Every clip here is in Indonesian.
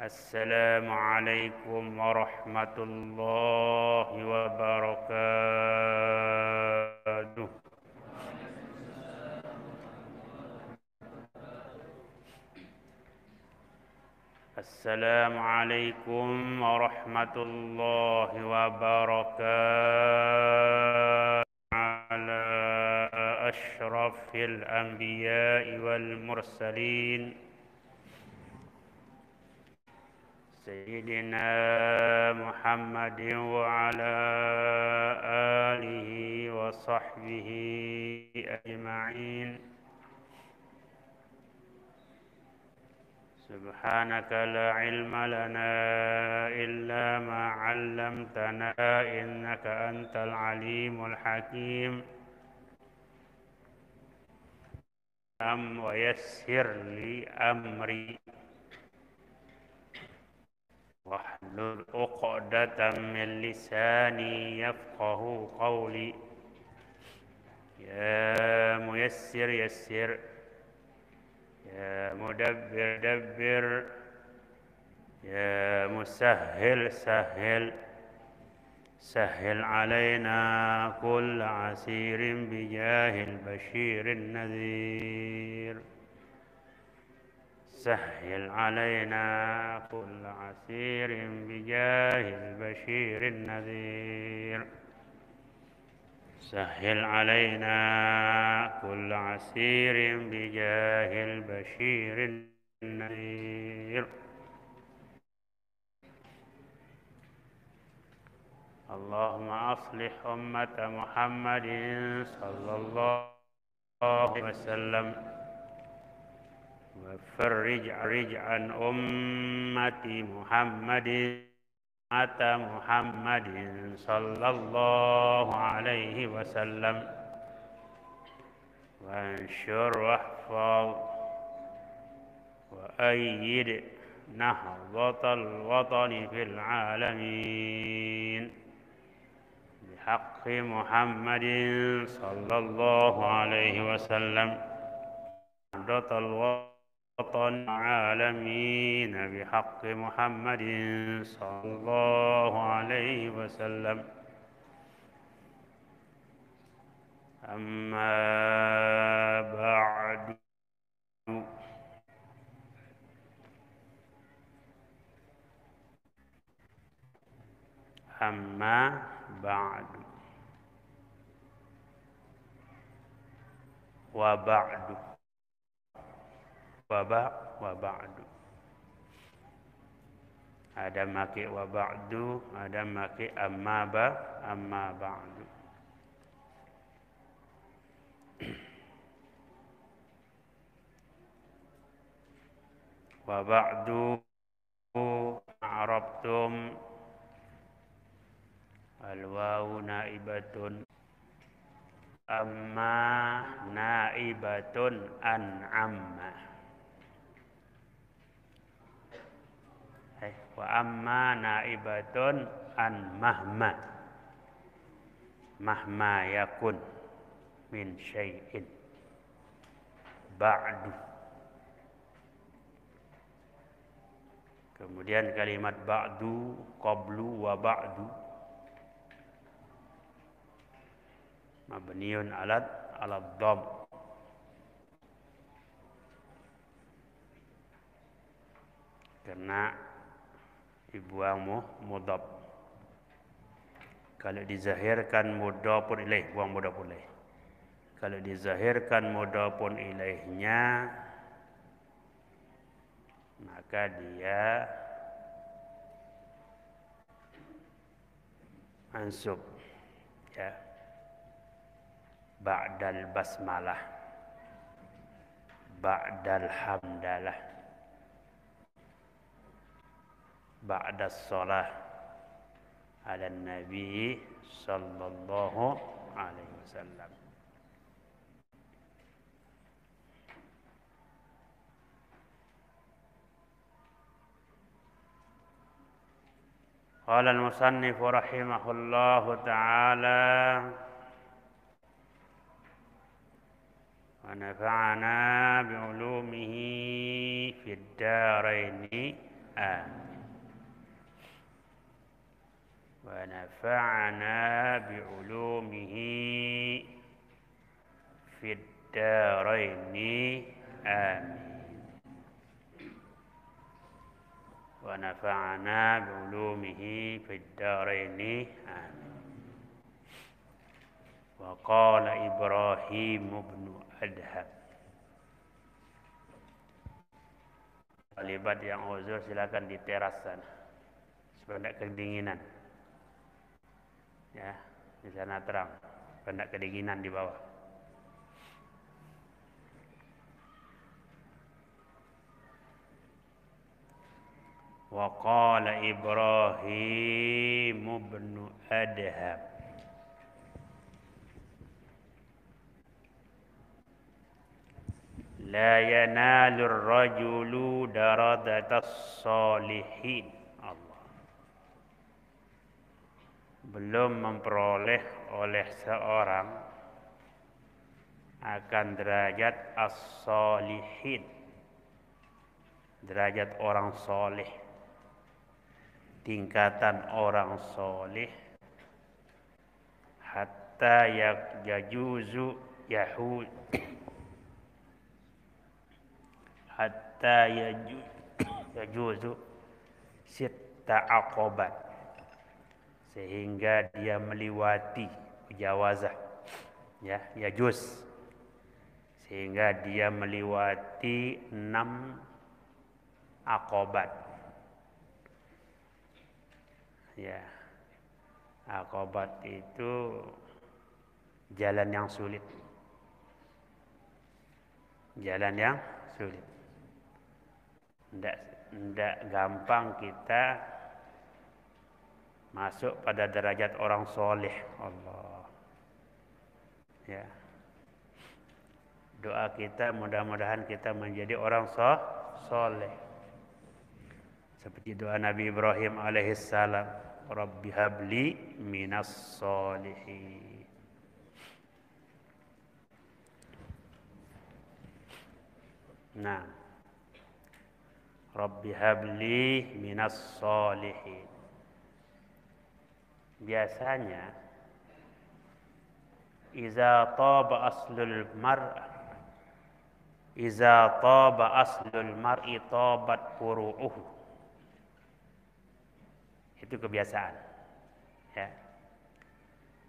Assalamualaikum warahmatullahi wabarakatuh. Assalamualaikum warahmatullahi wabarakatuh. Ala ashrafil anbiya'i wal mursalin. سيدنا محمد وعلى آله وصحبه أجمعين. سبحانك لا علم لنا إلا ما علمتنا إنك أنت العليم الحكيم. ويسر لي أمري واحلل عقدة من لساني يفقه قولي. يا ميسر يسر، يا مدبر دبر، يا مسهل سهل. سهل علينا كل عسير بجاه البشير النذير. سهل علينا كل عسير بجاه البشير النذير. سهل علينا كل عسير بجاه البشير النذير. اللهم أصلح أمة محمد صلى الله عليه وسلم وفرج عن أمة محمد صلى الله عليه وسلم وانشر واحفظ وأيد نهضة الوطن في العالمين بحق محمد صلى الله عليه وسلم. نهضة الوطن العالمين بحق محمد صلى الله عليه وسلم. أما بعد، wa ba'du. Ada make wa ba'du, ada make amma ba'du. Wa ba'du a'rabtum al-wawu naibatun, amma naibatun an amma. Wa amma naibatun an mahma. Mahma yakun min syai'in ba'du. Kemudian kalimat ba'du, qablu wa ba'du mabniun ala dhamm. Karena dibuang mudhaf. Kalau dizahirkan mudhafun ilaih, buang mudhafun ilaih. Kalau dizahirkan mudhafun ilaihnya, maka dia mansub, ya, ba'dal basmalah, ba'dal hamdalah, ba'das shalah ala nabi sallallahu alaihi wasallam. Qala al-musannif rahimahullahu ta'ala wa nafa'ana bi'ulumihi fid daraini Amin. Wa nafa'na bi'ulumihi fid daraini. Amin. Wa nafa'na bi'ulumihi fid daraini. Amin. Wa qala Ibrahim ibn Adham. Libat yang uzur silakan di teras sana supaya tidak kedinginan. Ya, di sana terang, supaya tidak kedinginan di bawah. Wa qala Ibrahim ibn Adham. La yanalur rajulu daradatas salihin. Allah. Belum memperoleh oleh seorang akan derajat as-salihin. Derajat orang soleh. Tingkatan orang soleh. Hatta yajuzu yahud. Hatta yajuzu sitta aqobat, sehingga dia melewati mujawazah, ya, yajuz, sehingga dia melewati 6 aqobat, ya. Aqobat itu jalan yang sulit, jalan yang sulit. Tidak gampang kita masuk pada derajat orang soleh. Allah, ya. Doa kita mudah-mudahan kita menjadi orang soleh. Seperti doa Nabi Ibrahim alaihissalam, Rabbi habli minas solihin. Nah, Rabbi habli minas solihin. Biasanya iza taba aslul mar'i tabat furu'uhu. Itu kebiasaan, ya.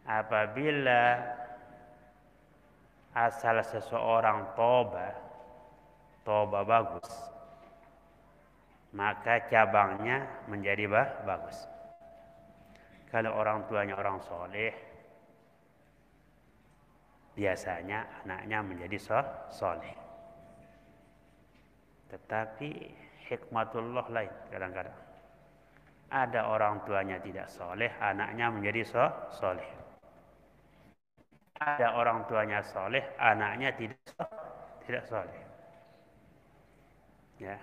Apabila asal seseorang toba bagus, maka cabangnya menjadi bagus. Kalau orang tuanya orang soleh, biasanya anaknya menjadi soleh. Tetapi hikmatullah lain kadang-kadang. Ada orang tuanya tidak soleh, anaknya menjadi soleh. Ada orang tuanya soleh, anaknya tidak soleh. Ya.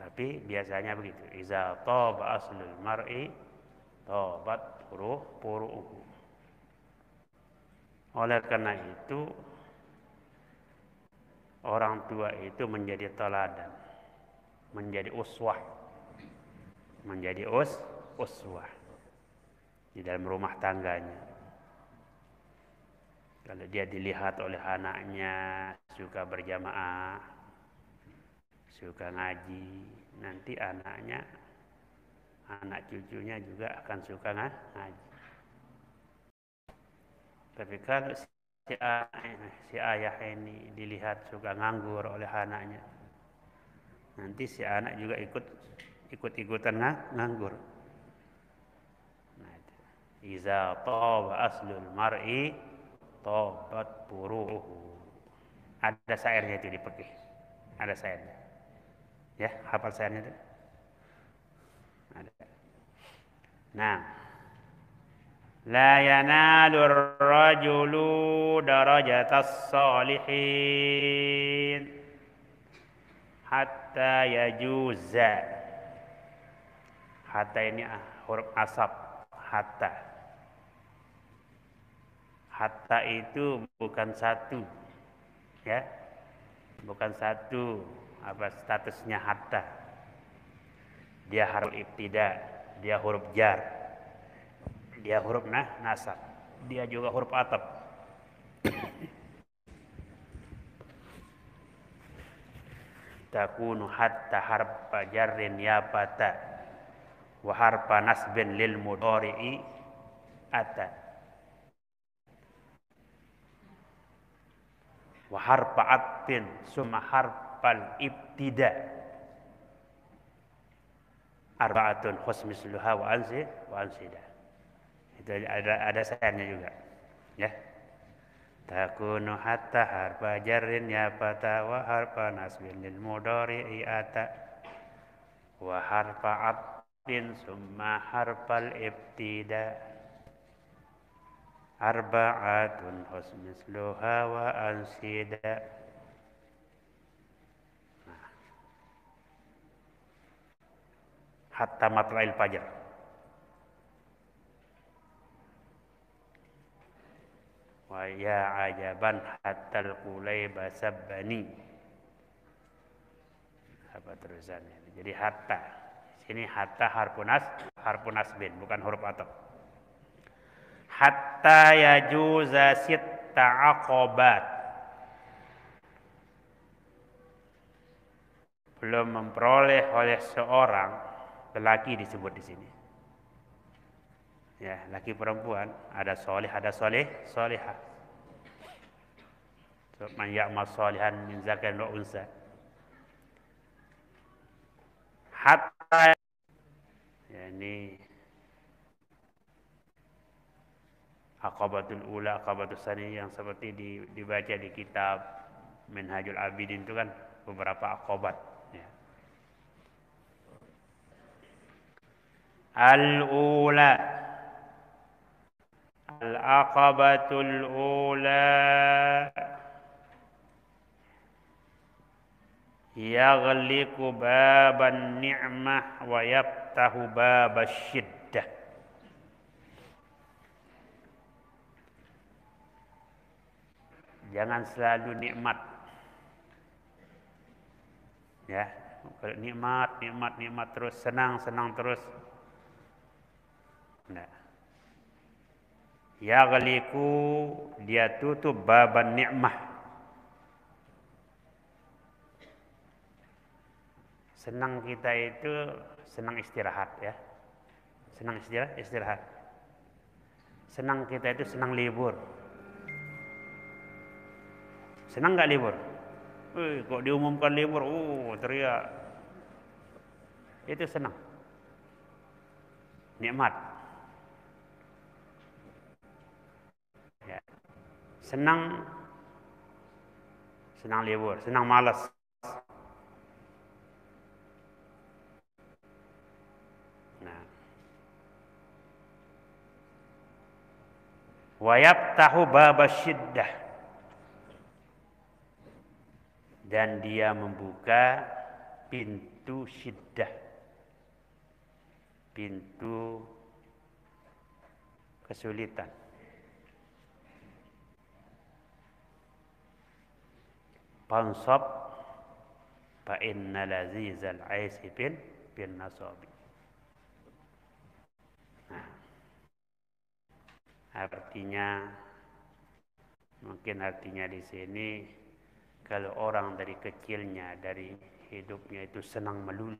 Tapi biasanya begitu. Iza taba aslul mar'i tabat furu'uhu. Oleh karena itu, orang tua itu menjadi teladan, menjadi uswah, menjadi uswah di dalam rumah tangganya. Kalau dia dilihat oleh anaknya suka berjamaah, suka ngaji, nanti anak cucunya juga akan suka ngaji. Tapi kalau si ayah ini dilihat suka nganggur oleh anaknya, nanti si anak juga ikut-ikutan nganggur. Nah, iza taba aslul mar'i tabat furu'uhu. Ada syairnya itu di fikih. Ada syairnya. Ya, hafal syairnya itu? Ada. Nah, la yanalur rajulu darajatas salihin hatta yajuza. Hatta ini huruf asab, hatta. Hatta itu bukan satu, ya. bukan satu statusnya hatta. Dia haruf ibtida, dia huruf jar, dia huruf nasab, dia juga huruf ataf. Takunu hatta harfa jarrin ya fata wa harfa nasbin lil mudhari'i ata wa harfa atfin summa harfal ibtida arba'atun khusmisluha wa ansida. Itu ada sayangnya juga ya. Takunu hatta harfa jarrin ya fata wa harfa nasbin lil mudhari'i ata wa harfa atfin summa harfal ibtida arba'atun husmisluha wa ansida. Hatta matla'il fajr. Wa ya ajaban hatta al-qulayba sabbani. Apa terusannya? Jadi hatta. Sini hatta harfun nasbin, bukan huruf ataf. Hatta yajuza sitta aqobat. Belum memperoleh oleh seorang lelaki disebut di sini. Ya, laki perempuan, ada solehah. Man ya'mal solihan min zakarin wa unsa. Hatta ya ini aqabatul ula, aqabatus sani yang seperti dibaca di kitab Minhajul Abidin itu kan beberapa aqabat ya. Al-ula al-aqabatul ula yaghliqu baban ni'mah wa yaftahu babas syiddah. Jangan selalu nikmat. Ya, kalau nikmat terus, senang terus. Nah. Yaghliqu, dia tutup baban ni'mah. Senang kita itu senang istirahat ya. Senang istirahat. Senang kita itu senang libur. Senang nggak libur? Kok diumumkan libur, teriak. Itu senang. Nikmat. Ya. Senang libur, senang malas. Nah. Wa yaftahu babas syiddah. Dan dia membuka pintu syiddah, pintu kesulitan. Pansab fa inna lazizal aisi bin nasabi. Nah, mungkin artinya di sini, kalau orang dari kecilnya, dari hidupnya itu senang melulu,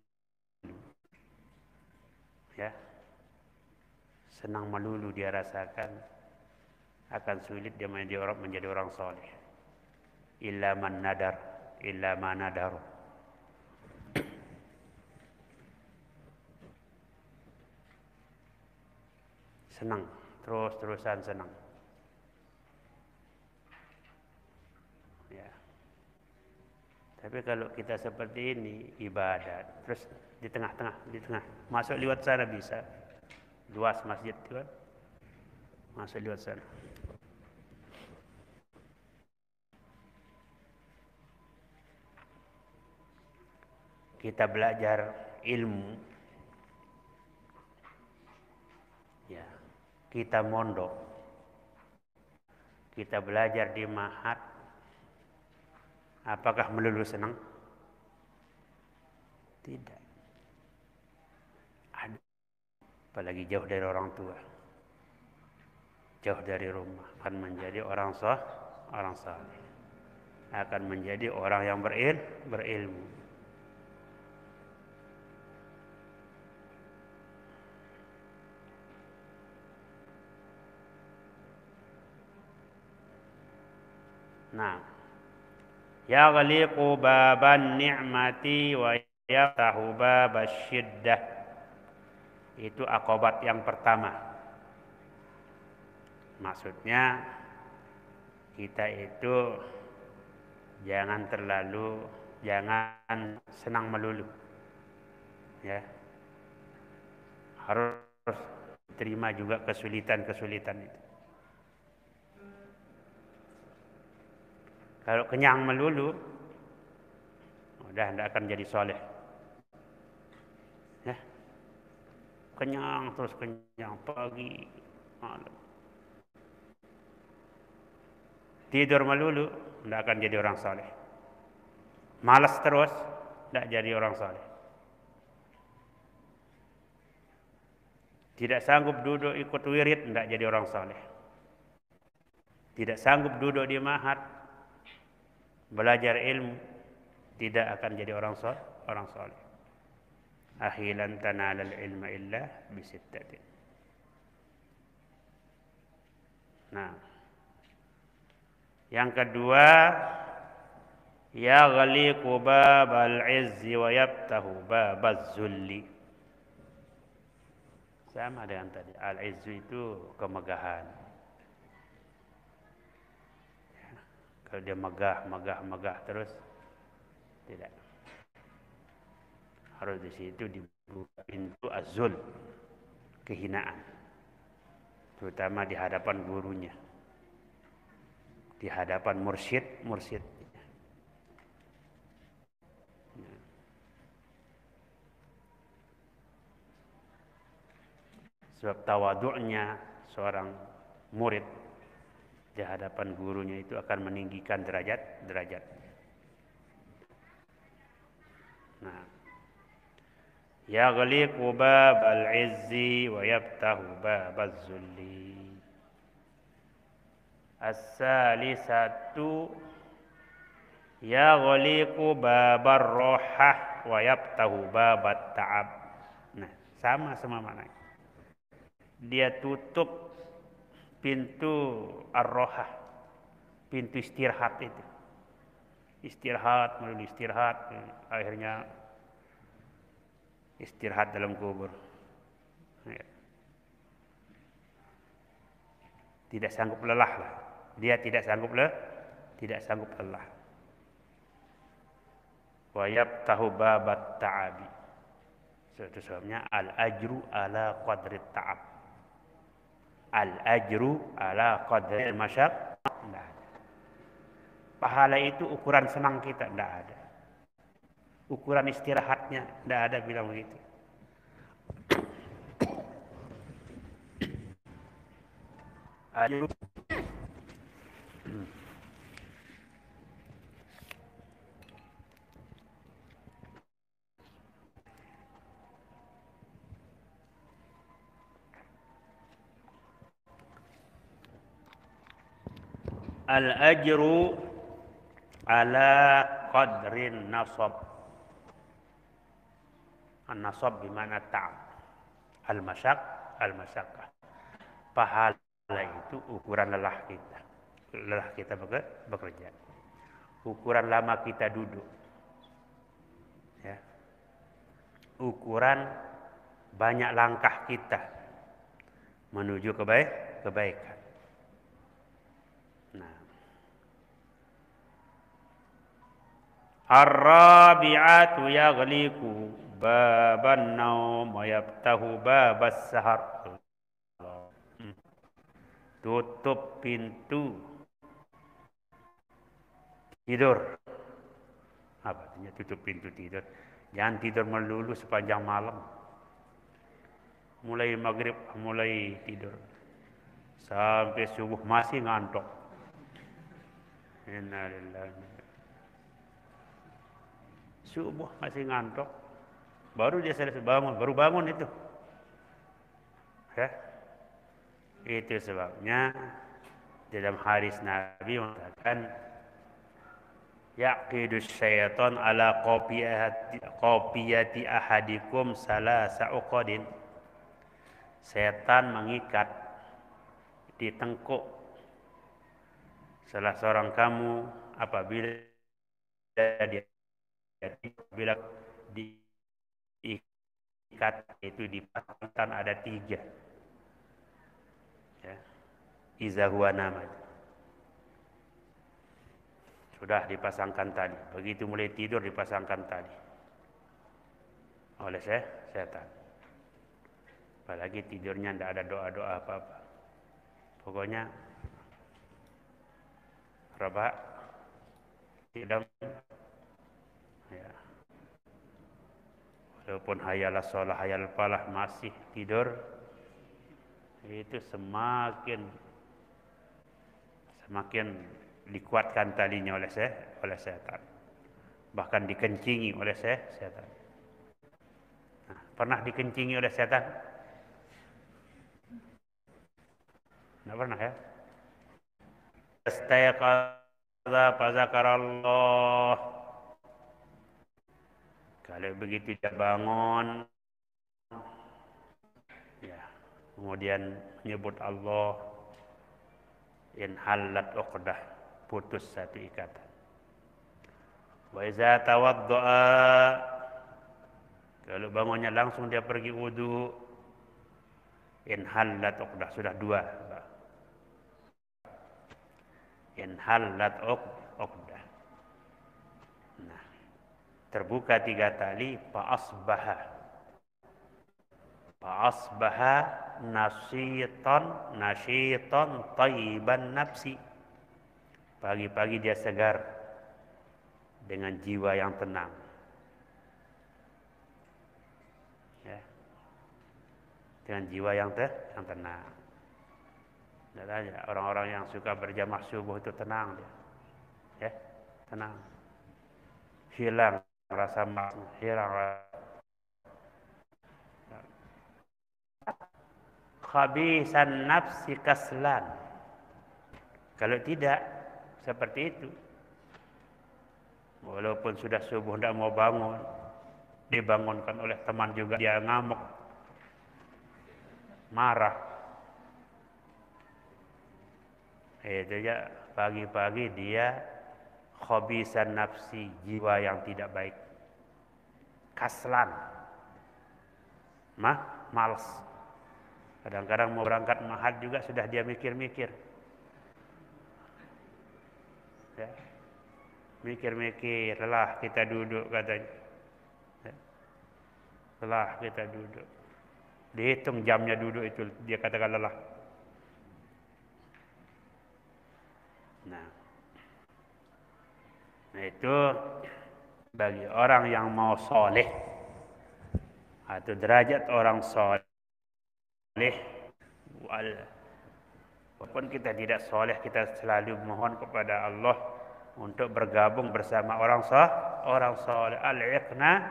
ya, senang melulu dia rasakan, akan sulit dia menjadi orang soleh. Illa man nadar, illa ma nadaru. Senang, terus-terusan senang. Tapi kalau kita seperti ini, ibadat, terus di tengah, masuk lewat sana bisa. Luas masjid itu kan, masuk lewat sana. Kita belajar ilmu, ya, kita mondok, kita belajar di ma'had, Apakah melulu senang? Tidak. Ada. Apalagi jauh dari orang tua, jauh dari rumah, akan menjadi orang saleh, akan menjadi orang yang berilmu. Nah, yaghliqu baban ni'mati wa yaftahu babas syiddah. Itu akobat yang pertama. Maksudnya kita itu jangan senang melulu. Ya. Harus terima juga kesulitan-kesulitan itu. Kalau kenyang melulu, udah tidak akan jadi soleh. Ya. Kenyang terus kenyang pagi, malam. Tidur melulu, tidak akan jadi orang soleh. Malas terus, tidak jadi orang soleh. Tidak sanggup duduk ikut wirid, tidak jadi orang soleh. Tidak sanggup duduk di ma'had, belajar ilmu, tidak akan jadi orang soleh. Akhilan tanalal ilma illa bisittatin. Nah, yang kedua, yaghliqu babal izzi wa yaftahu babaz zulli. Sama dengan tadi, al-izzu itu kemegahan. Kalau dia megah terus, tidak. Harus di situ dibuka pintu azul, kehinaan. Terutama di hadapan gurunya. Di hadapan mursyid. Sebab tawadhu'nya seorang murid di hadapan gurunya itu akan meninggikan derajat. Nah, yaghliqu babal izzi wa yaftahu babaz zulli. As-salisatu yaghliqu babar rohah wa yaftahu babat ta'ab. Nah, sama maknanya. Dia tutup pintu ar-rohah, pintu istirahat itu. Istirahat, akhirnya istirahat dalam kubur. Ya. Tidak sanggup lelah lah. Dia tidak sanggup lelah. Wa yaftahu babat ta'abi. Itu sebabnya al-ajru ala qadri ta'ab. Al-ajru ala qadri al-masyaq. Tidak ada. Pahala itu ukuran senang kita, tidak ada. Ukuran istirahatnya, tidak ada bilang begitu. Ajru. Al-ajru ala qadrin nasab. An-nasab bermakna ta'ab. Al-masyaqqah. Pahala itu ukuran lelah kita. Lelah kita bekerja. Ukuran lama kita duduk. Ya. Ukuran banyak langkah kita menuju kebaikan. Nah. Ar-rabi'atu yaghliqu baban naum wa yaftahu babas sahar. Tutup pintu tidur. Apa artinya tutup pintu tidur? Jangan tidur melulu sepanjang malam. Mulai maghrib, mulai tidur sampai subuh masih ngantuk. Innalillahi. Subuh masih ngantuk. Baru dia selesai bangun, baru bangun itu. Ya. Itu sebabnya dalam hadis Nabi mengatakan yaqidus syaitan ala qopiyati ahadikum salasa uqadin. Setan mengikat di tengkuk salah seorang kamu apabila dia diikat itu dipasangkan ada 3. Ya. Iza huwa nama. Sudah dipasangkan tali. Begitu mulai tidur dipasangkan tali oleh setan. Apalagi tidurnya tidak ada doa-doa apa-apa. Pokoknya Rabah tidak. Ya. Walaupun hayalah sholah hayal falah masih tidur, itu semakin dikuatkan talinya oleh setan. Bahkan dikencingi oleh setan. Nah, pernah dikencingi oleh setan? Tidak pernah ya? Istaiqadha fazakarallah. Kalau begitu dia bangun, ya, kemudian menyebut Allah, in halat uqdah, putus satu ikatan. Wa iza tawadda'a, kalau bangunnya langsung dia pergi wudu, in halat uqdah, sudah 2. In halat uqdah. Nah, terbuka 3 tali, fa'asbaha nasyitan thayyiban nafsi. Pagi-pagi dia segar dengan jiwa yang tenang. Ya. Dengan jiwa yang tenang. Tidak ada orang-orang yang suka berjamaah subuh itu tenang dia. Ya, tenang. Hilang rasa malas, hilang khabisan nafsi kaslan. Kalau tidak seperti itu, walaupun sudah subuh tidak mau bangun, dibangunkan oleh teman juga dia ngamuk, marah. Itu ya, pagi-pagi dia khabisan nafsi, jiwa yang tidak baik, kaslan, malas. Kadang-kadang mau berangkat mahad juga sudah dia mikir-mikir. Ya. Mikir-mikir, lelah kita duduk katanya. Ya. Lelah kita duduk. Dihitung jamnya duduk itu, dia katakan lelah. Nah, itu bagi orang yang mau soleh atau derajat orang soleh, walaupun kita tidak soleh, kita selalu mohon kepada Allah untuk bergabung bersama orang soleh. Al-iqna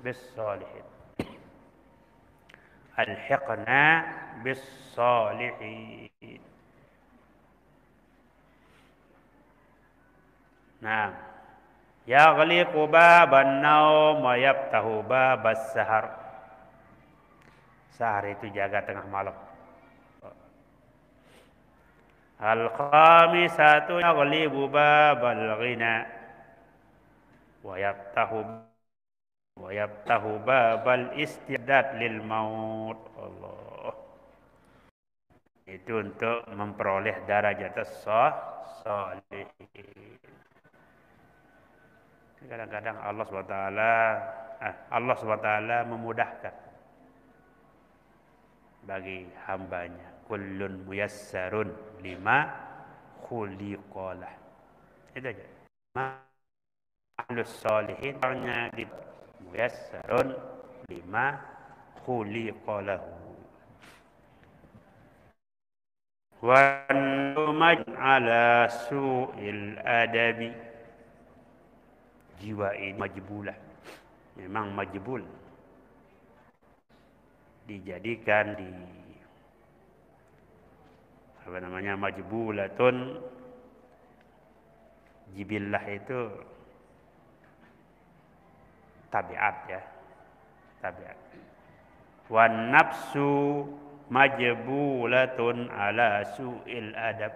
bis solihin. Al-hiqna bis solihin. Nah, yaghliqu baban naum wa yaftahu babas sahar. Sahar itu jaga tengah malam. Al-khamisatu yaghlibu babal ghina wa yaftahu babal istidad lil maut. Allah. Itu untuk memperoleh darajat as-shalihin. Kadang-kadang Allah SWT memudahkan bagi hambanya. Kullun muyassarun lima khuliqalah. Itu aja. Ahlus solihin orangnya di muyassarun lima khuliqalahu. Wa numaj ala su'il adabi. jiwa ini majbulah, memang majbul, dijadikan di majbulatun, jibillah itu tabiat ya, tabiat. Wan nafsu majbulatun ala su'il adab,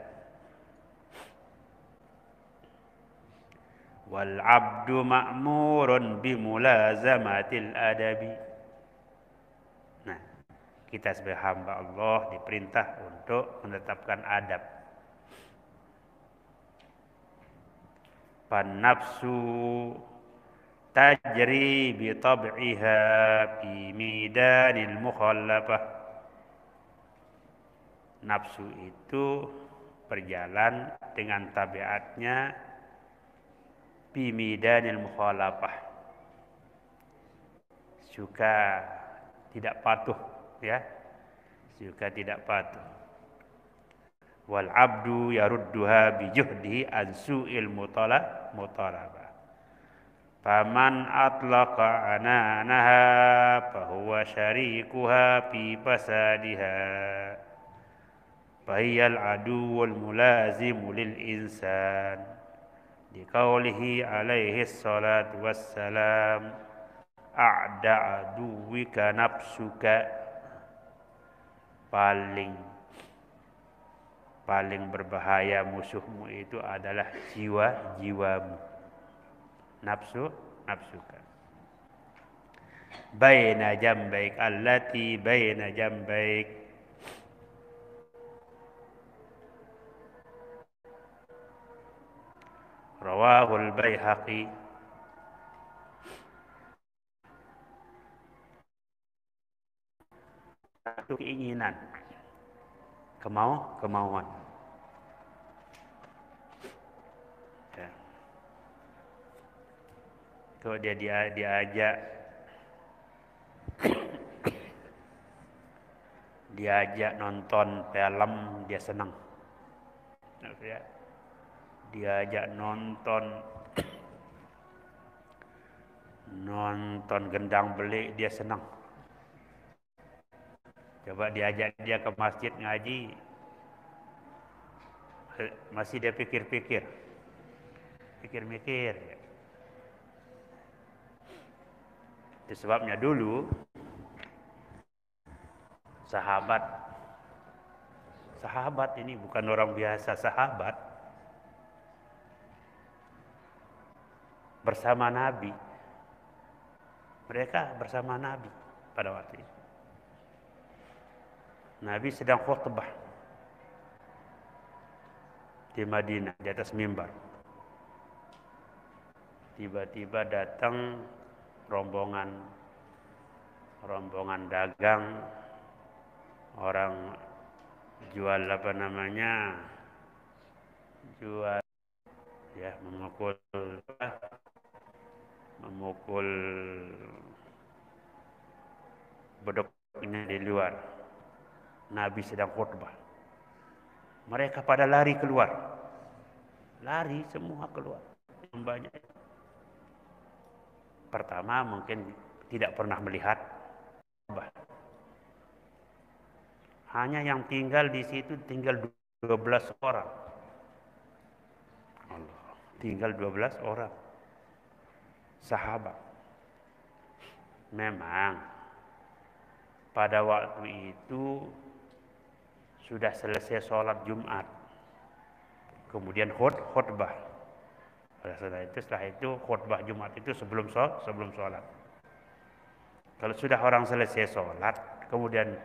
wal abdu ma'murun bimulazamatil adabi. Nah, kita sebagai hamba Allah diperintah untuk menetapkan adab. Fan nafsu tajri bi tab'iha fi midanil mukhallafah. Nafsu itu berjalan dengan tabiatnya fi midanil mukhallafah, suka tidak patuh ya, suka tidak patuh. Wal abdu yarudduha bi juhdihi an su'il mutalabah. Faman atlaqa ananaha fahuwa syarikuha fi fasadiha, fahiyal aduwwul mulazimu lil insan, liqaulihi alaihi salatu wassalam, a'da aduwika nafsuka. Paling berbahaya musuhmu itu adalah jiwamu, nafsuka. Baina jambaik allati baina jambaik. Rawahul Baihaqi. Satu keinginan, kemauan. Ya. Kalau dia diajak nonton film, dia senang. Ya. Diajak nonton gendang belik, dia senang. Coba diajak dia ke masjid ngaji, masih dia pikir-mikir. Itu sebabnya dulu sahabat ini bukan orang biasa, sahabat bersama Nabi. Mereka bersama Nabi pada waktu itu. Nabi sedang khutbah di Madinah di atas mimbar. Tiba-tiba datang rombongan dagang, orang jual ya, memukul bedoknya di luar. Nabi sedang khutbah. Mereka pada lari keluar. Lari semua keluar. Banyak. Pertama mungkin tidak pernah melihat. Hanya yang tinggal di situ tinggal 12 orang. Allah, tinggal 12 orang. Sahabat. Memang pada waktu itu sudah selesai sholat Jumat, kemudian khutbah. Setelah itu khutbah Jumat itu sebelum sholat. Kalau sudah orang selesai sholat, kemudian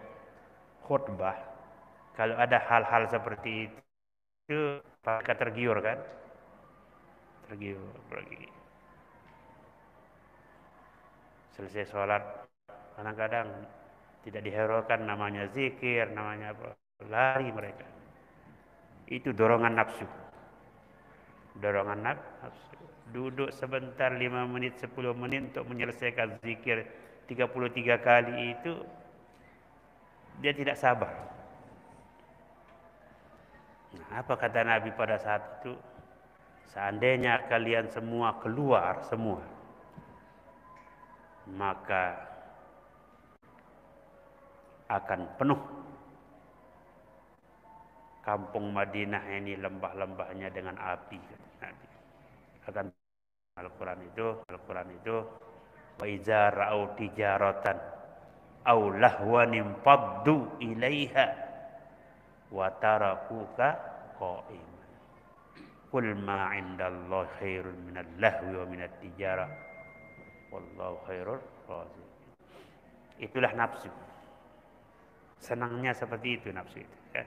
khutbah, kalau ada hal-hal seperti itu mereka tergiur kan? Tergiur lagi. Selesai sholat, kadang-kadang tidak diherokan, namanya zikir, namanya apa? Lari mereka. Itu dorongan nafsu. Duduk sebentar, 5 menit, 10 menit untuk menyelesaikan zikir 33 kali itu, dia tidak sabar. Nah, apa kata Nabi pada saat itu? Seandainya kalian semua keluar semua, maka akan penuh kampung Madinah ini, lembah-lembahnya dengan api. Akan Al-Quran itu wa iza ra'au tijaratan aw lahwan faddu ilaiha wa tarakuka qa'iman. Qul ma 'indallahi khairun minal lahwi wa minat tijarah wallahu khairur raziqin. Itulah nafsu. Senangnya seperti itu nafsu itu, ya.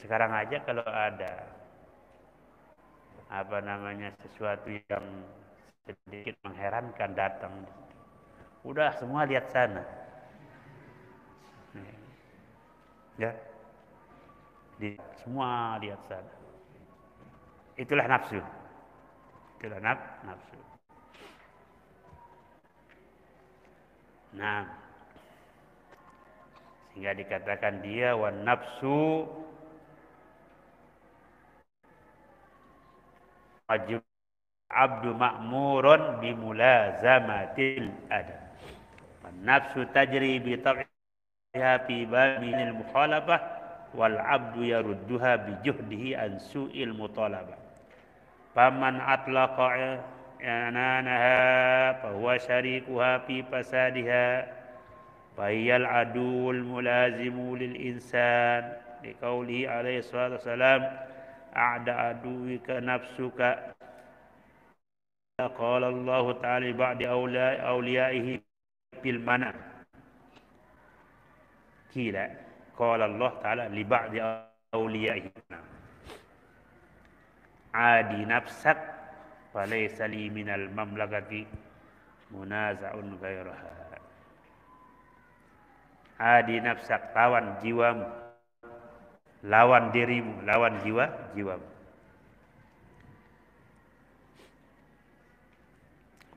Sekarang aja kalau ada sesuatu yang sedikit mengherankan datang, udah semua lihat sana, ya, semua lihat sana. Itulah nafsu. Nafsu. Nah, sehingga dikatakan dia wan nafsu wajib abdu ma'murun bimulazamatil adab. Nafsu tajri bi tab'iha fi babil mukhalafah wal abdu yarudduha bi juhdihi an su'il mutalabah. Faman atlaqa ananaha fa huwa syarikuha fi fasadiha fahiyal aduwul mulazimu lil insan liqaulihi alaihi salatu wassalam a'da aduwika nafsuka. Qala Allah ta'ala li ba'di awliyaihi fil manam. Kila qala Allah ta'ala li ba'di awliyaihi adi nafsak falaysa li minal mamlakati munaza'un ghairaha. Adi nafsak, lawan jiwamu, lawan dirimu, lawan jiwamu.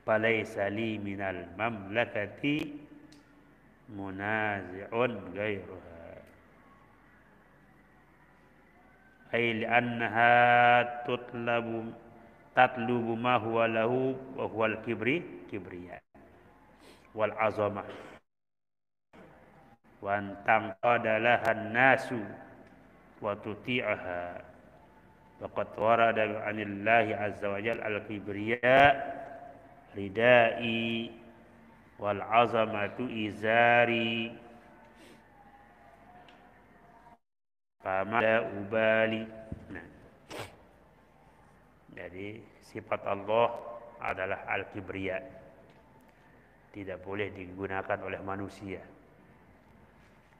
Falaysa li minal mamlakati munazi'un ghairuha. Ay li'annaha tatlubu ma huwa lahu wa huwa al-kibriya wal azamah wa antanqada lahan nasu wa tuti'aha. Faqad warada 'anillahi azza wa jalla al-kibriya ridai wal azamatu izari famada ubali. Nah, jadi sifat Allah adalah al-kibriya, tidak boleh digunakan oleh manusia.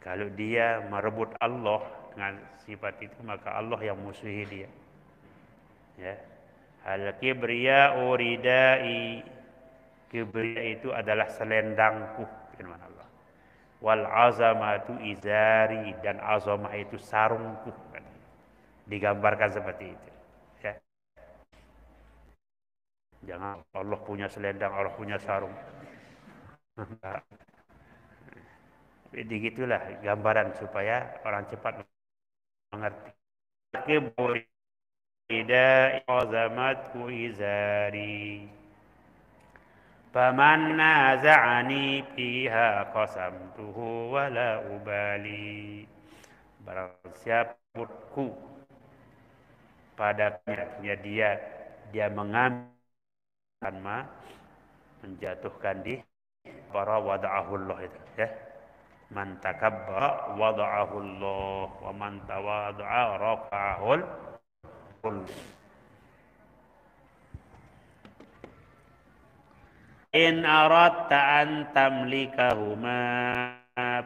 Kalau dia merebut Allah dengan sifat itu, maka Allah yang musuhi dia. Ya. Al-kibriya uridai, kibriya itu adalah selendangku, firman Allah. Wal azamatu izari, dan azamah itu sarungku. Digambarkan seperti itu. Ya. Jangan Allah punya selendang, Allah punya sarung. Jadi gitulah gambaran supaya orang cepat mengerti. Kibriya azamatu izari. Faman naza'ani fiha qasamtuhu wala ubali. Barang siapa merebutku padanya, dia mengambil, menjatuhkan di para wada'ahullah itu, ya. Man takabbara wada'ahu Allah wa man tawadha'a rafa'ahu. In aradta an tamlikahuma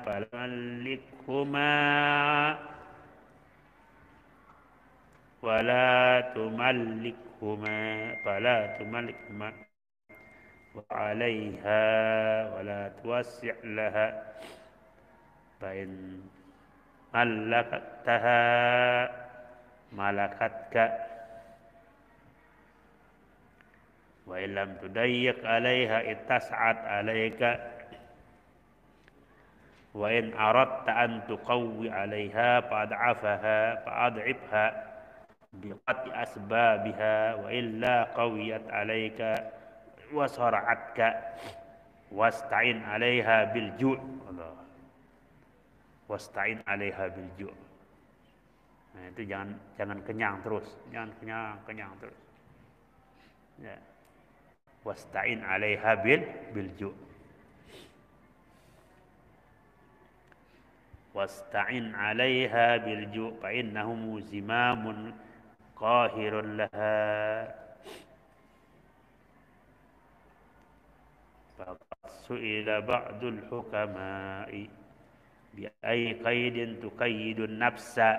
famallikhuma wala tumallikhuma wa 'alaiha wala tuwassi' laha fa in mallaktaha malakatka wa illam tudayyiq 'alaiha ittas'at 'alaika wa in aradta an tuqawwi 'alaiha fa'ad'afha biqati asbabiha wa illa qawiyat 'alaika wa sara'atka wasta'in 'alaiha bil ju'. Allah. Wasta'in 'alaiha bil ju'. Nah, itu jangan kenyang terus, jangan kenyang terus. Ya. Wasta'in 'alaiha bil ju'. Wasta'in 'alaiha bil ju' fa innahu zimamun qahirun laha. Faqad su'ila ba'dul hukama'i bi ayyi qaidin tuqayyidun nafsa.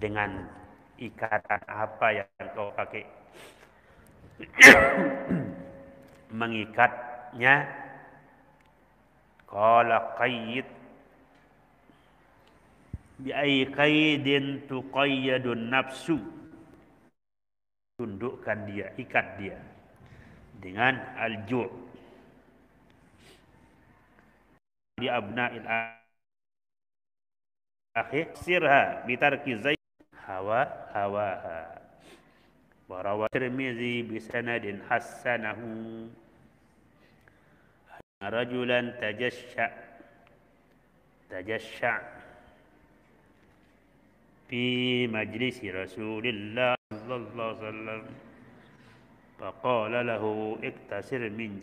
Dengan ikatan apa yang kau pakai mengikatnya? Qala qayyid bi ayyi qaidin tuqayyadun nafsu. Tundukkan dia, ikat dia dengan al-ju' di abna'il akhir sirha bitarki zaid hawaha. Wa rawa Tirmizi bi sanadin hasanahu rajulan tajashsha fi majlisi Rasulillah sallallahu alaihi wasallam faqala lahu iktasir min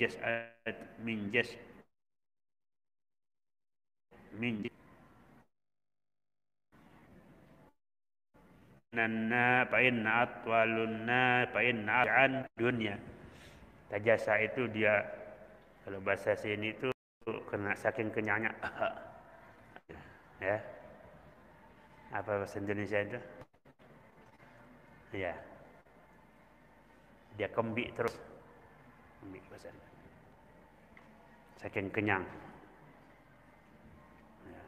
nanna fa inna atwalunna fa inna an dunya. Tajasa itu dia, kalau bahasa sini itu kena saking kenyangnya. Ya. Apa bahasa Indonesia itu? Ya. Dia kembik terus. Kembik bahasa. Saking kenyang. Ya.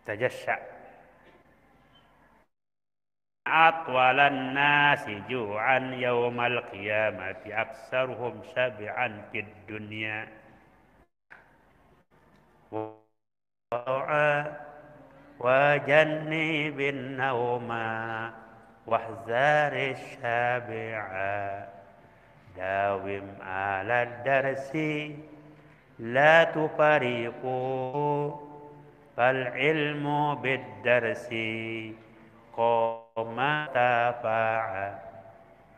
Tajasya. Atwalan nasi ju'an yawmal qiyamati aksaruhum syabi'an fid dunya. وجنب النوم واحذر الشابع داوم على الدرس لا تفارقوا فالعلم بالدرس قام تفاع.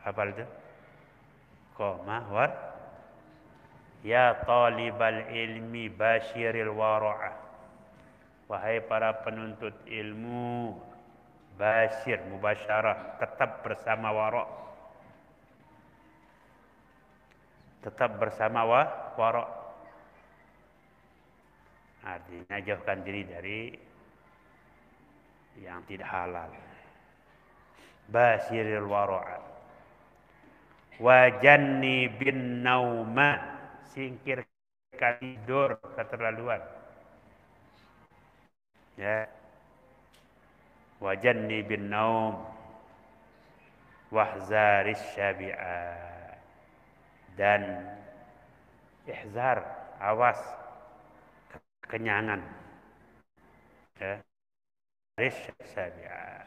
Hafal itu? Qama war ya talibal ilmi basyiril wara'ah. Wahai para penuntut ilmu, basyir, mubasyarah, tetap bersama wara'. Tetap bersama wara'. Artinya jauhkan diri dari yang tidak halal. Basyiril wara'ah. Wajanni bin nauma, singkirkan tidur, keterlaluan. Ya. Wajanni bin naum wahzaris syabi'a, dan ihzar, awas kekenyangan. Ya. Rish syabi'a.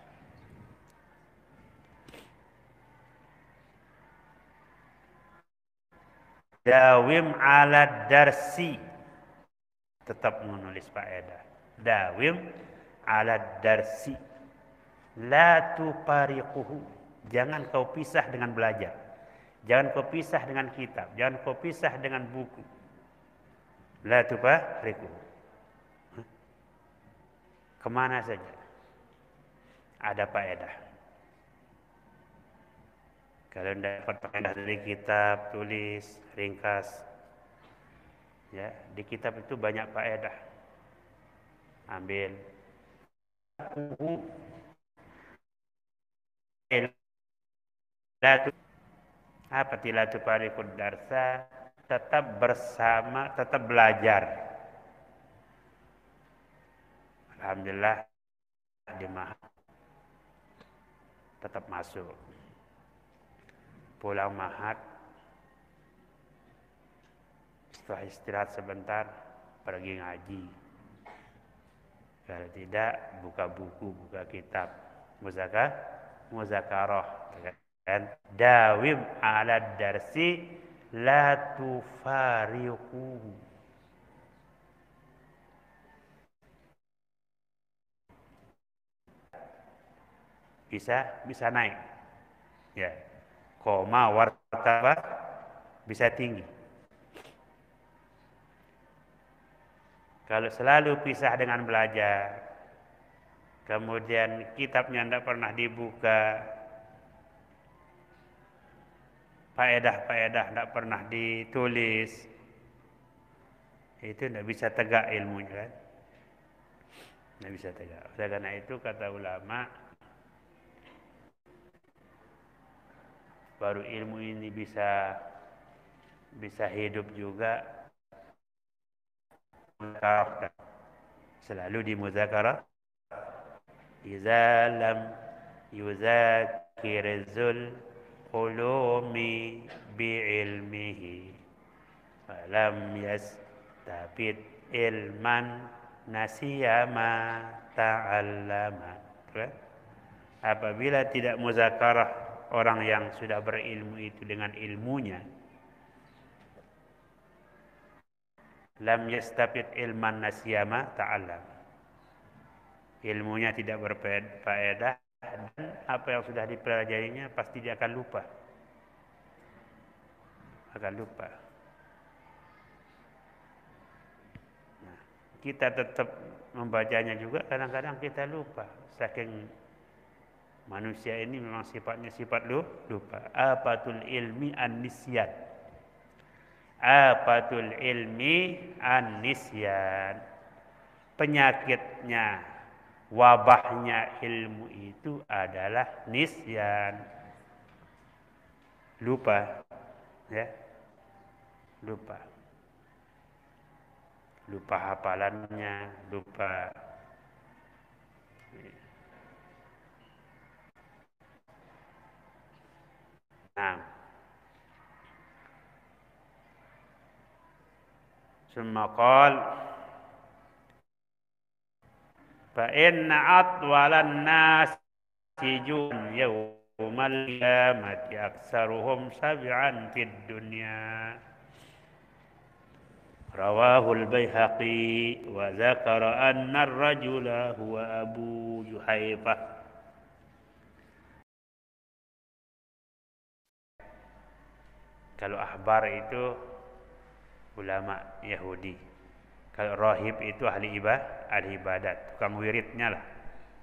Dawim ala darsi, tetap menulis faedah. Dawim ala darsi, la tupariquhu, jangan kau pisah dengan belajar, jangan kau pisah dengan kitab, jangan kau pisah dengan buku. La tupariquhu, kemana saja ada faedah. Kalau dapat faedah dari kitab, tulis, ringkas. Ya, di kitab itu banyak faedah. Ambil. Apa tilatu parikud darsa? Tetap bersama, tetap belajar. Alhamdulillah di Mahat tetap masuk. Pulang Mahat setelah istirahat sebentar pergi ngaji. Kalau tidak buka buku, buka kitab, muzakarah, kan? Dawim ala darsi la tufariquhu. Bisa naik. Ya. Koma wartabah bisa tinggi. Kalau selalu pisah dengan belajar, kemudian kitabnya tidak pernah dibuka, faedah-faedah tidak pernah ditulis, itu tidak bisa tegak ilmunya, kan? Tidak bisa tegak. Oleh karena itu kata ulama, baru ilmu ini bisa hidup juga selalu di muzakarah. Iza lam yuzakirzul ulumi bi'ilmihi falam yastafid ilman nasiyama ta'allama. Apabila tidak muzakarah orang yang sudah berilmu itu dengan ilmunya, lam yastafid ilman nasiyama ta'allama, ilmunya tidak berfaedah, dan apa yang sudah dipelajarinya pasti dia akan lupa. Nah, kita tetap membacanya juga kadang-kadang kita lupa. Saking manusia ini memang sifatnya sifat lupa. Apatul ilmi an-nisyan. Apatul ilmi an-nisyan. Penyakitnya, wabahnya ilmu itu adalah nisyan. Lupa. Ya. Lupa hafalannya, lupa summa qala fa inna atwalan nasi jun yawmal qiyamati aktsaruhum sab'an fid dunya. Rawahul Baihaqi wa dzakara anna ar-rajula huwa Abu Juhaifah. Kalau ahbar itu ulama Yahudi. Kalau rahib itu ahli ibadat, tukang wiridnya lah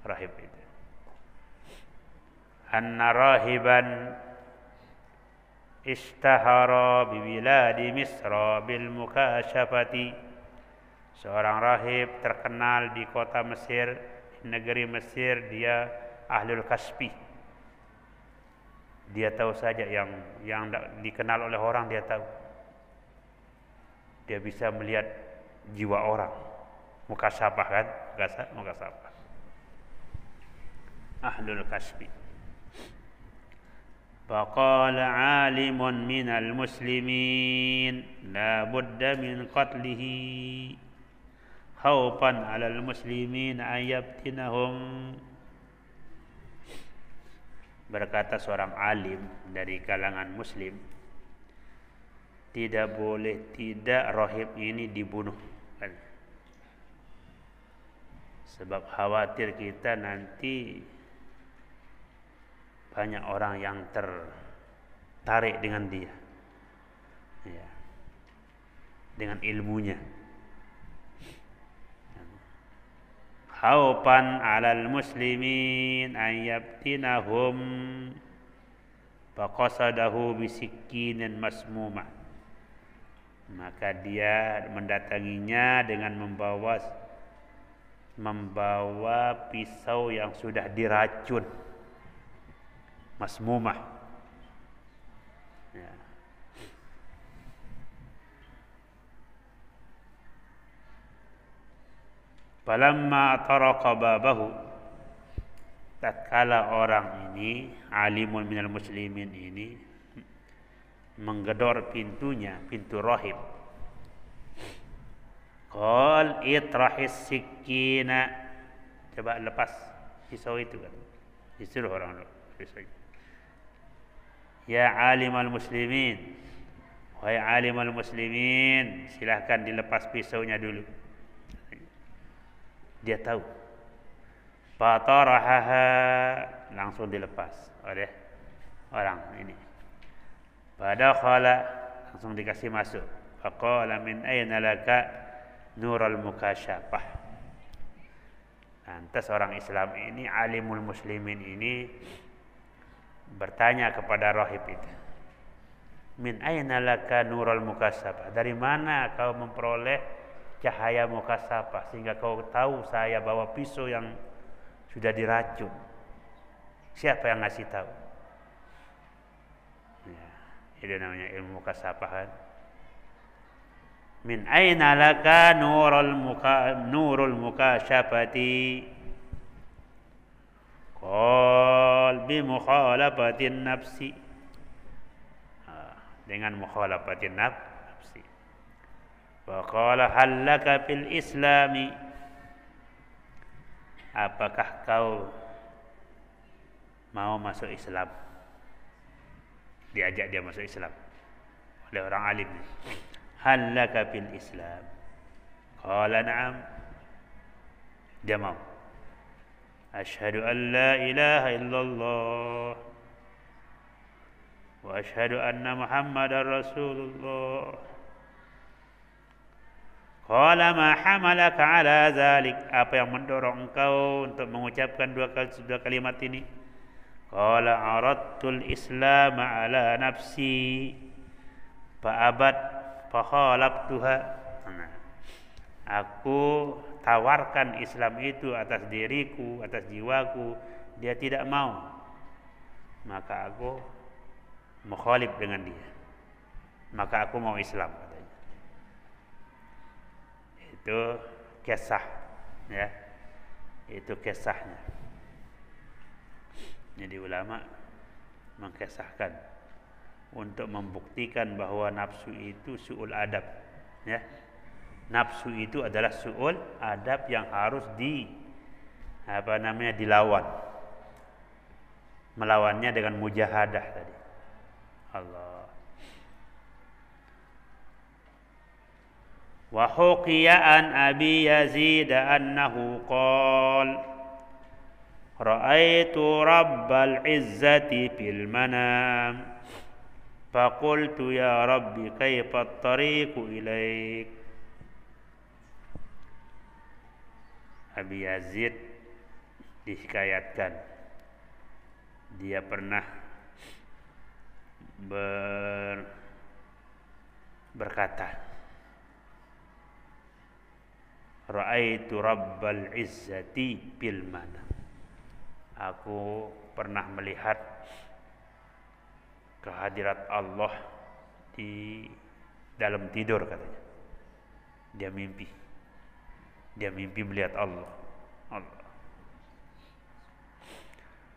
rahib itu. Anna rahiban istahara bibiladi Misra bil mukasyafati. Seorang rahib terkenal di kota Mesir, di negeri Mesir, dia ahlul kasfi. Dia tahu saja yang dikenal oleh orang, dia tahu. Dia bisa melihat jiwa orang. Mukasyafah, kan? Mukasyafah. Ahlul kasfi. فقال عالم من المسلمين لا بد من قتله خوفا على المسلمين أن يفتنهم. Berkata seorang alim dari kalangan muslim, tidak boleh tidak rahib ini dibunuh, sebab khawatir kita nanti banyak orang yang tertarik dengan dia, ya, dengan ilmunya. Khawfan 'alal muslimin an yaftinahum faqasadahu bisikinin masmumah. Maka dia mendatanginya dengan membawa pisau yang sudah diracun, masmumah. Ya. Falamma taraqa babahu, tatkala orang ini, alimun minal muslimin ini, menggedor pintunya, pintu rahib, Qal itrahis sikina. Coba lepas pisau itu kan. Disuruh orang pisau. Ya alimal muslimin. Wahai alimal muslimin, silahkan dilepas pisaunya dulu. Dia tahu. Fatarahaha, langsung dilepas oleh orang ini. Fadakhala, langsung dikasih masuk. Faqala min ayna laka nurul mukasyafah. Lantas orang Islam ini, alimul muslimin ini bertanya kepada rahib itu. Min ayna laka nurul mukasyafah? Dari mana kau memperoleh cahaya mukasyafah sehingga kau tahu saya bawa pisau yang sudah diracun? Siapa yang ngasih tahu? Ya, itu namanya ilmu mukasyafah kan. Min aina laka nurul mukasyafati? Qal bi mukhalafatin nafsi. Dengan mukhalafatin nafsi. Wa qala hal laka fil islami? Apakah kau mau masuk Islam? Diajak dia masuk Islam oleh orang alim. Hal laka fil Islam? Qala na'am. Dia mau. Asyhadu an la ilaha illallah wa asyhadu anna Muhammadar Rasulullah. Qala ma hamalaka ala zalik? Apa yang mendorong engkau untuk mengucapkan dua kalimat ini? Qala aradtul Islam ala nafsi fa'abat fakhalaftuha. Aku tawarkan Islam itu atas diriku, atas jiwaku, dia tidak mau, maka aku mukhalif dengan dia, maka aku mau Islam. Itu kisah, ya, itu kisahnya. Jadi ulama mengkisahkan untuk membuktikan bahwa nafsu itu su'ul adab, ya. Nafsu itu adalah su'ul adab yang harus dilawan. Melawannya dengan mujahadah tadi. Allah. Wa huqiya an Abi Yazid annahu qala ra'aitu rabbal izzati fil manam faqultu ya rabbi kaifa at-tariqu ilaik. Abi Yazid dihikayatkan dia pernah berkata, ra'aitu rabbal izzati bil manam. Aku pernah melihat kehadirat Allah di dalam tidur, katanya. Dia mimpi melihat Allah.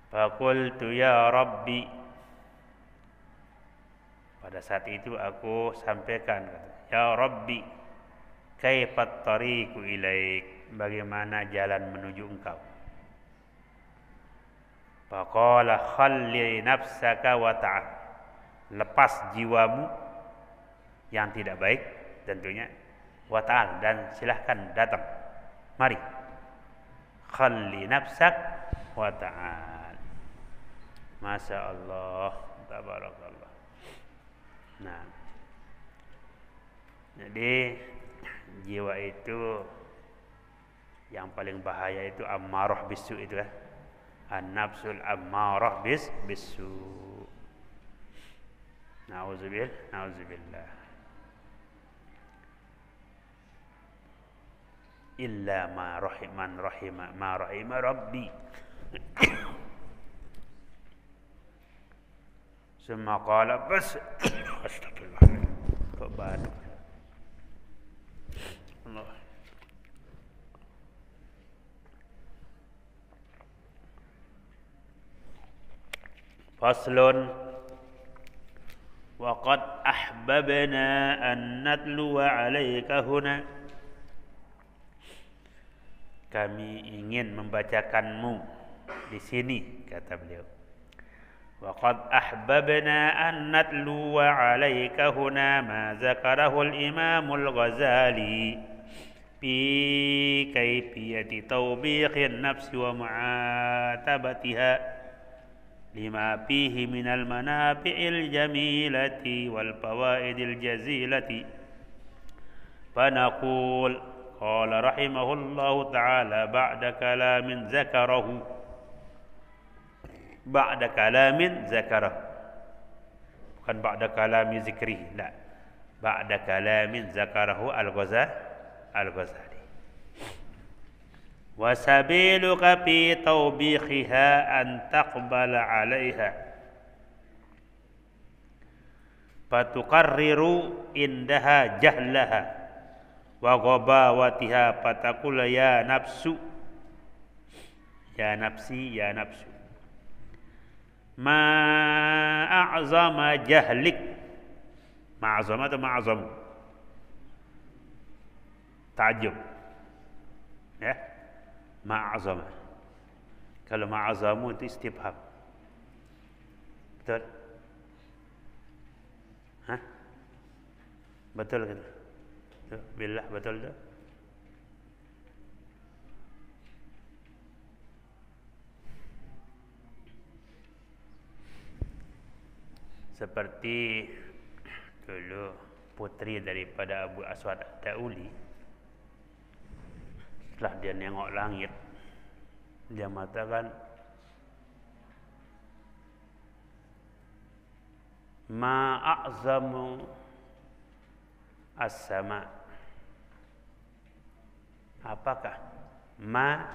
Faqultu ya Rabbi. Pada saat itu aku sampaikan, ya Rabbi, kaifat tariqu ilaik? Bagaimana jalan menuju engkau? Faqala khalli nafsaka wa ta'al. Lepas jiwamu yang tidak baik tentunya, wa ta'al, dan silahkan datang. Mari. Khalli nafsak wa ta'al. Masya Allah, tabarakallah. Nah, jadi jiwa itu yang paling bahaya itu ammarah bisu itu, ya. An-nafsul ammarah bisu. Nauzubillah. Illa ma rahima rabbi. Summa qala bas. Astagfirullah. Kebaru. Allah. Faslun. Wa qad ahbabna an natluwa 'alaika huna kami ingin membacakanmu di sini, kata beliau. Wa qad ahbabna an natluwa 'alaika huna ma zakarahu al-Imam al-Ghazali fi kayfiyati tawbiqin nafs wa mu'atabatiha lima fihi min al-manafi'il jamilati wal fawaidil jazilati. Fanaqul qala rahimahullahu ta'ala ba'da kalamin zakarahu ba'da kalamin zakarah, bukan ba'da kalami zikri, la, ba'da kalamin zakarahu al-Ghazali. Wa sabiluka fi tawbiqiha an taqbala 'alayha fatuqarriru indaha jahlaha wa ghabawatiha fataqul ya nafsu, ya nafsi, ya nafsu, ma a'zama jahlik. Ma'azama atau ma'azam? Ta'ajub, ya, ma'azama. Kalau ma'azamu itu istifham, betul? Hah? Betul kan? Billah, betul tu? Seperti dulu putri daripada Abu Aswad Dauli, setelah dia nengok langit, dia mengatakan, ma a'zamu as-sama. Apakah ma,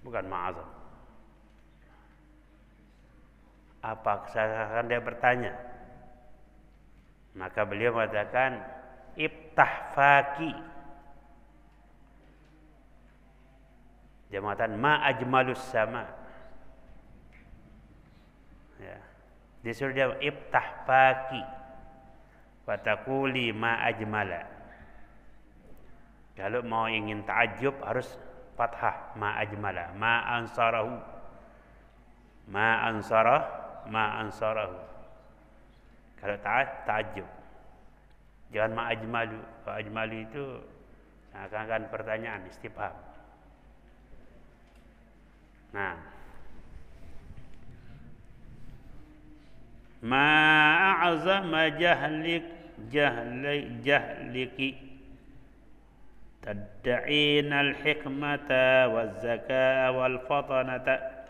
bukan ma'azam. Apa seakan dia bertanya, maka beliau mengatakan iftah faki. Dia mengatakan ma ajmalus sama, ya, disuruh dia iftah faki fatakuli ma ajmala. Kalau mau ingin ta'ajub harus fathah, ma ajmala, ma ansarahu, ma ansarah, ma ansarahu. Kalau ta'ajub, jangan ma ajmalu. Kalau ajmalu itu akan pertanyaan, istifham. Nah, ma a'zama jahliki tad'ina al-hikmata waz-zakaa wal-fatanata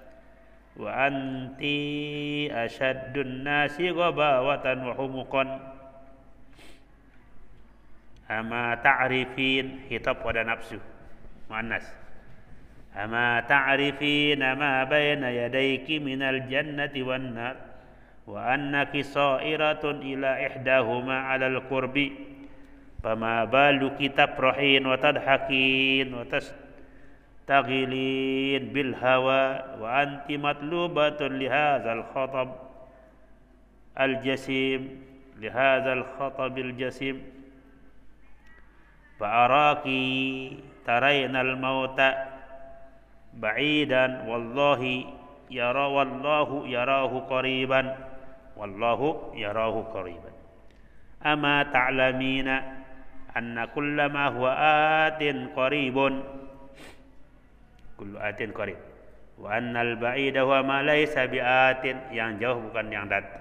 wa anti asyaddun nasi ghabawatan wa humuqan. Ama ta'rifin, khitab pada nafsu muannas. Ama ta'rifin ma baina yadayki minal jannati wan nar wa annaki sa'iratun ila ihdahuma 'alal qurbi fama baluki tafrahin wa tadhakin wa taghilin bil hawa wa anti matlubatun li hadzal khatab al jasim, li hadzal khatab al jasim fa araki tarainal mauta ba'idan wallahu yarahu qariban, wallahu yarahu qariban. Ama ta'lamina anna kullama huwa atin qaribun, kullu atin qarib, wa annal ba'ida huwa ma laysa bi'atin, yang jauh bukan yang datang.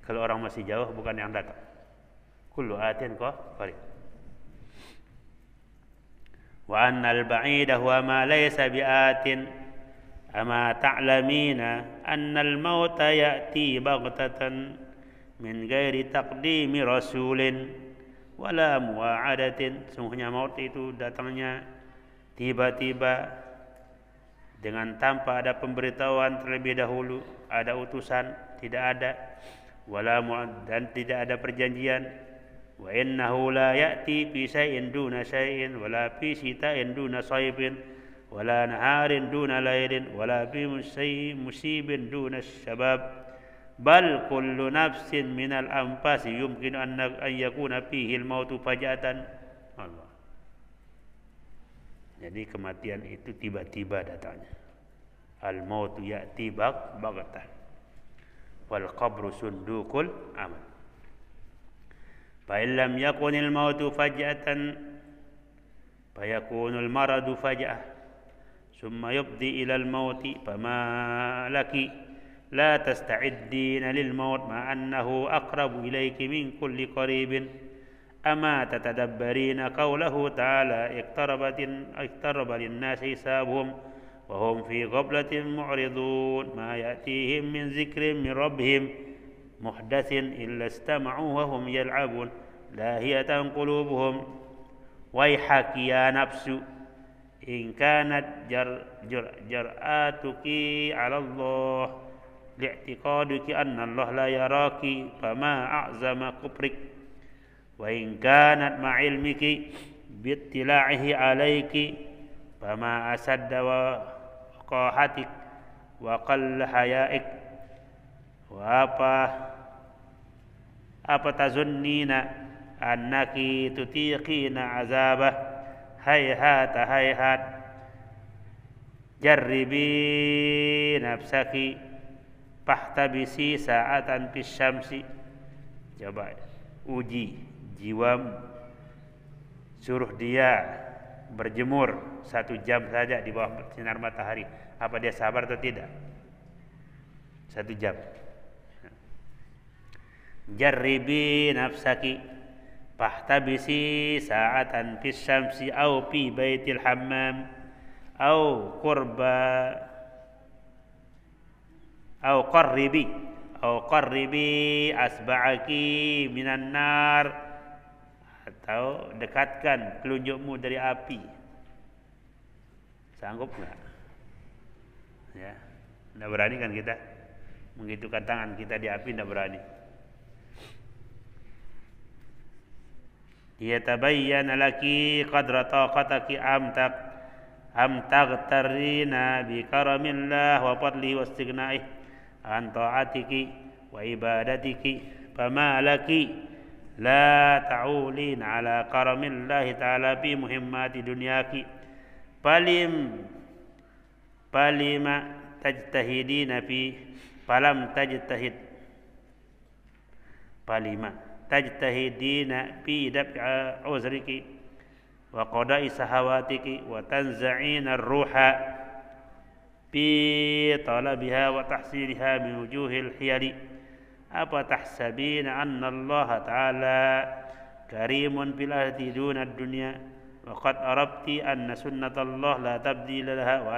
Kalau orang masih jauh bukan yang datang. Kullu atin qarib. Wa annal ba'ida huwa ma laysa bi'atin. Ama ta'lamina annal mauta ya'ti baghtatan min ghairi taqdimi rasulin wala muwa'adatin. Sungguhnya maut itu datangnya tiba-tiba dengan tanpa ada pemberitahuan terlebih dahulu, ada utusan tidak ada, wala dan tidak ada perjanjian. Wa innahu la ya'ti fi shay'in duna shay'in wala fi sita'in duna saybin wala naharin duna laylin wala fi musibin duna syabab bal kullu nafsin minal anfasi yumkinu an yakuna fihi al-mautu faja'atan. Allah. Jadi kematian itu tiba-tiba datangnya. Al-mautu ya'ti baghtah. Wal qabru sundukul amal. Fa in lam yakunil mautu faj'atan fayakunul maradu faj'ah. Summa yubdi ilal mauti fama laki la tasta'iddiina lil maut ma annahu aqrabu ilayki min kulli qaribin. أما تتدبرين قوله تعالى اقترب للناس حسابهم وهم في غفلة معرضون ما يأتيهم من ذكر من ربهم محدث إلا استمعوا وهم يلعبون لاهية قلوبهم ويحك يا نفس إن كانت جرآتك على الله لاعتقادك أن الله لا يراك فما أعظم كفرك وإن كانت مع علمك باطلاعه عليك فما أسد وقاحتك وقل حيائك وأبا تظنين أنك تطيقين عذابه هيهات هيهات جربي نفسك فاحتبسي ساعة في الشمس. Coba uji jiwamu, suruh dia berjemur 1 jam saja di bawah sinar matahari. Apa dia sabar atau tidak? 1 jam. Jarribi nafsaki fahtabisi sa'atan fis syamsi au fi baitil hammam au qarribi asba'aki minan nar, atau dekatkan telunjukmu dari api. Sanggup nggak? Ya, nggak berani kan kita menggitukan tangan kita di api, nggak berani. Yatabayyana laki qadra taqataki am taghtarina bi karamillah wa fadlihi wa istighnaihi an ta'atiki wa ibadatiki fama laki la ta'ulin ala karamillahi ta'ala fi muhimmati dunyaki palima tajtahidina fi falam tajtahid palima tajtahidina fi dab'a uzriki wa qada'i sahawatiki wa tanza'ina ar-ruha fi talabiha wa tahsiliha min wujuhil hiyali. Apa tahsabina anna Allah Ta'ala karimun fil ahdi duna dunya wa qad arabti anna sunnatallah la tabdila laha wa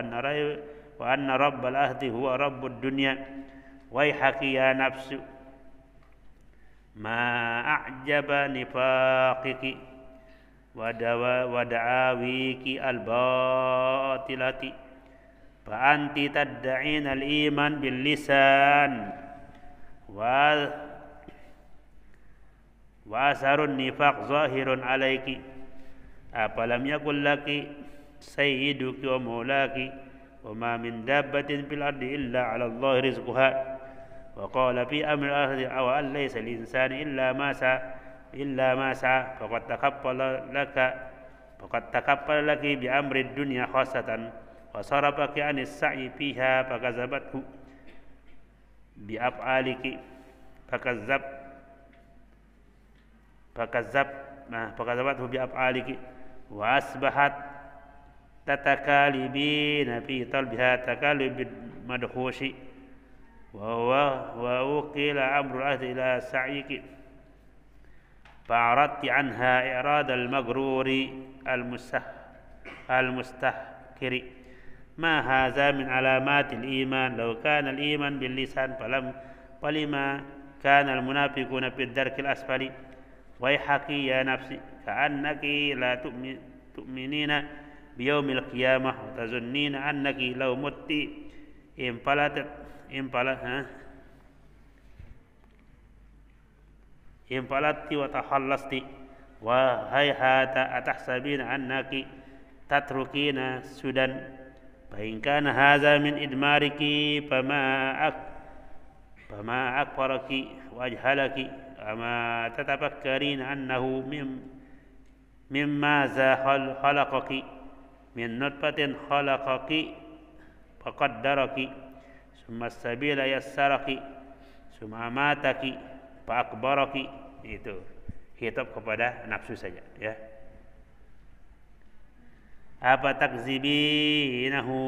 anna rabbal ahdi huwa rabbud dunya wayhaki ya nafsu ma a'jaba nifaqiki wa da'awiki al-batilati fa anti tad'ina al-iman bil lisan wa asarun nifaq zahirun alaiki apalam yakul laki sayyiduki wa maulaki wa ma min dabbatin fil ardi illa ala Allah rizquha wa qala fi amri ahli aw an laysa lil insani illa ma sa'a faqad takaffala laki bi amri dunya khassatan wa sarafaki anis sa'i fiha fakazabathu bi af'aliki fakazabathu bi af'aliki wa asbahat tatakalibina fi talbiha takalibid madkhushi wa uqila amru ahdi ila sa'yiki fa'aradti anha i'rad al-maghruri al-mustahkiri. ما هذا من علامات الإيمان لو كان الإيمان باللسان فلما كان المنافقون في الدرك الأسفل ويحك يا نفسي كأنك لا تؤمنين بيوم القيامة وتظنين أنك لو مت انفلت وتخلصت وهيهات أتحسبين أنك تتركين سدى فإن كان هذا من إدمارك فما أكبرك وأجهلك أما تتفكرين أنه مما ذا خلقك min nutfatin khalaqaki faqaddaraki summa sabila yassaraki summa amataki fa akbaraki. Itu khitab kepada nafsu saja, ya. Apa takzibinahu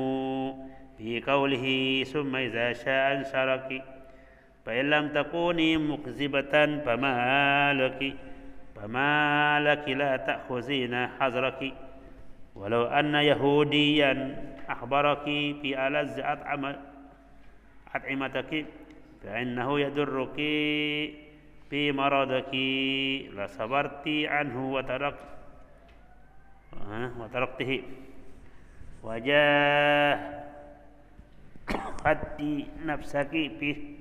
fi qawlihi summa idza syaa ansharaki fa in lam takuni mukzibatan famalaki la ta'khuzina hazraki walau anna yahudiyan akhbaraki fi alazz at'imataki fa innahu yadurruki fi maradaki la sabarti anhu wa taraktihi wajah hati nafsaki fi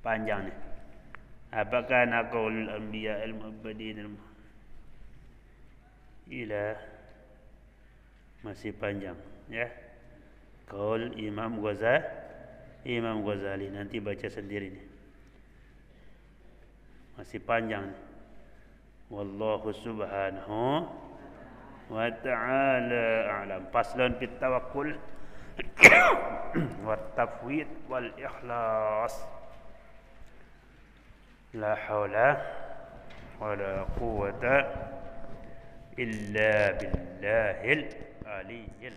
panjang ni. Apakah naqaul anbiya al-mu'abbadin ila masih panjang, ya. Qaul Imam Ghazali nanti baca sendiri ni. Masih panjang ni. Wallahu subhanahu wa ta'ala a'lam. Faslun fit tawakkul wa tafwid wal ikhlas. La haula wala quwwata illa billahil aliyyil